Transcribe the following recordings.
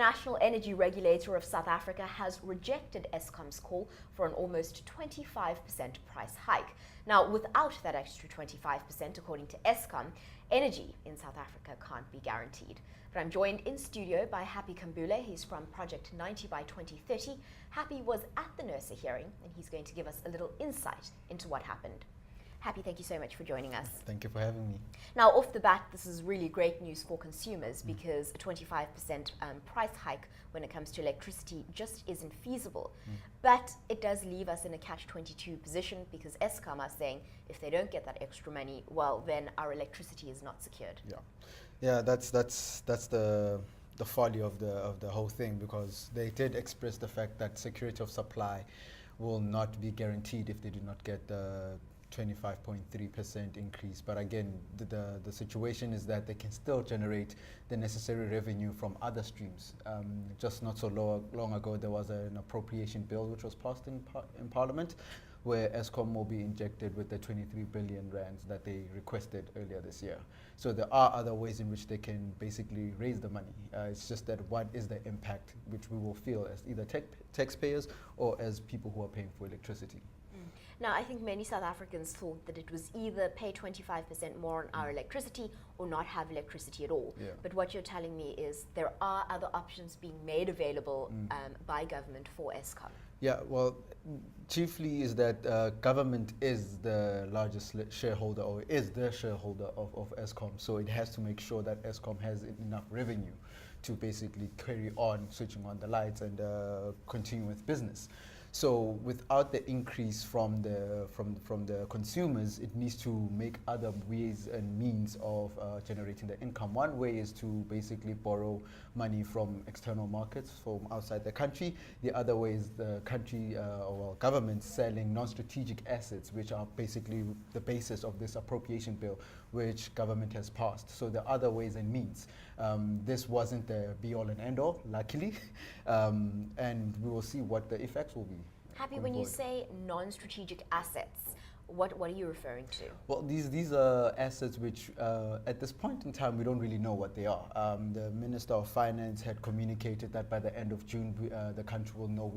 National Energy Regulator of South Africa has rejected Eskom's call for an almost 25% price hike. Now, without that extra 25%, according to Eskom, energy in South Africa can't be guaranteed. But I'm joined in studio by Happy Kambule. He's from Project 90 by 2030. Happy was at the NERSA hearing, and he's going to give us a little insight into what happened. Happy, thank you so much for joining us. Thank you for having me. Now, off the bat, this is really great news for consumers because a 25% price hike when it comes to electricity just isn't feasible. But it does leave us in a catch-22 position because Eskom are saying if they don't get that extra money, well, then our electricity is not secured. Yeah, that's the folly of the whole thing, because they did express the fact that security of supply will not be guaranteed if they do not get the 25.3% increase. But again, the situation is that they can still generate the necessary revenue from other streams. Just not so long ago, there was an appropriation bill which was passed in Parliament, where Eskom will be injected with the 23 billion rands that they requested earlier this year. So there are other ways in which they can basically raise the money. It's just that what is the impact which we will feel as either taxpayers or as people who are paying for electricity. Now, I think many South Africans thought that it was either pay 25% more on our electricity or not have electricity at all. Yeah. But what you're telling me is there are other options being made available by government for Eskom. Yeah, well, chiefly is that government is the largest shareholder, or is the shareholder of Eskom. So it has to make sure that Eskom has enough revenue to basically carry on switching on the lights and continue with business. So without the increase from the consumers, it needs to make other ways and means of generating the income. One way is to basically borrow money from external markets from outside the country. The other way is the country or government selling non-strategic assets, which are basically the basis of this appropriation bill, which government has passed. So there are other ways and means. This wasn't the be-all and end-all, luckily, and we will see what the effects will be. Happy, when you say non-strategic assets, what are you referring to? Well, these are assets which, at this point in time, we don't really know what they are. The Minister of Finance had communicated that by the end of June, the country will know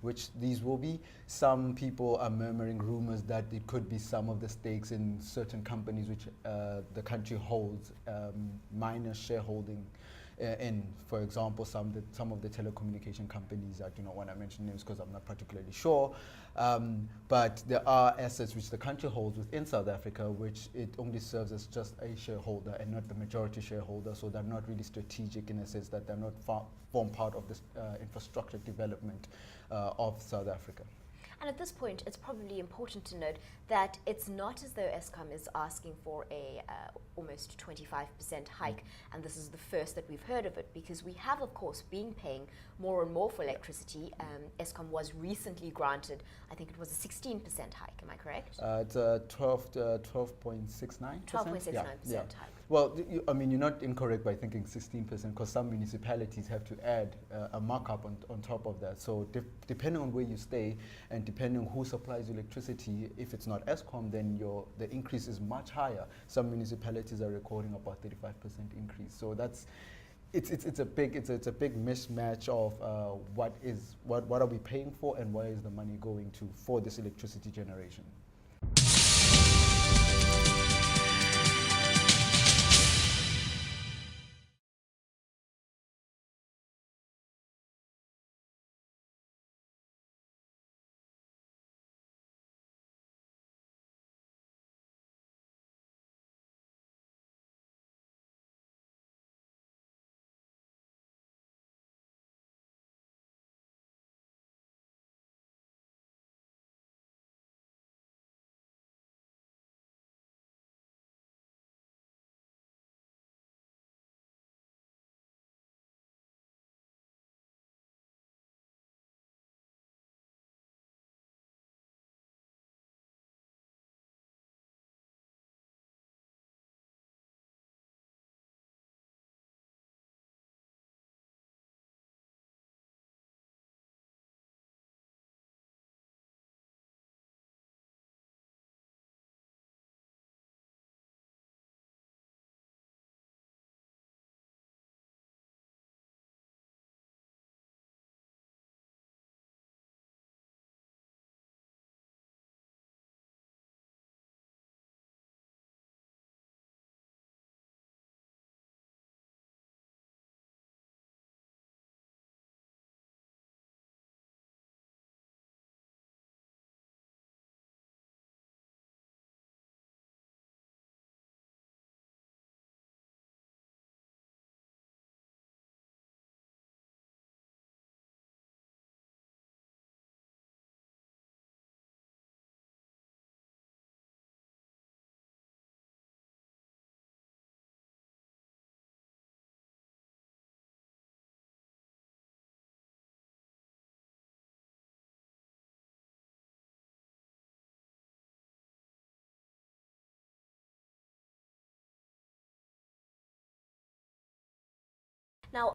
which these will be. Some people are murmuring rumors that it could be some of the stakes in certain companies which the country holds minor shareholding in. For example, some of the telecommunication companies. I do not want to mention names because I'm not particularly sure. But there are assets which the country holds within South Africa, which it only serves as just a shareholder and not the majority shareholder. So they're not really strategic in a sense that they're not form part of this infrastructure development of South Africa. And at this point, it's probably important to note that it's not as though Eskom is asking for a almost 25% hike, and this is the first that we've heard of it, because we have, of course, been paying more and more for electricity. Eskom was recently granted, I think it was a 16% hike, am I correct? It's a 12.69%. 12.69% hike. Well, I mean, you're not incorrect by thinking 16%, because some municipalities have to add a markup on top of that. So depending on where you stay and depending on who supplies electricity, if it's not Eskom, then the increase is much higher. Some municipalities are recording about 35% increase. So it's a big mismatch of what are we paying for and where is the money going to for this electricity generation.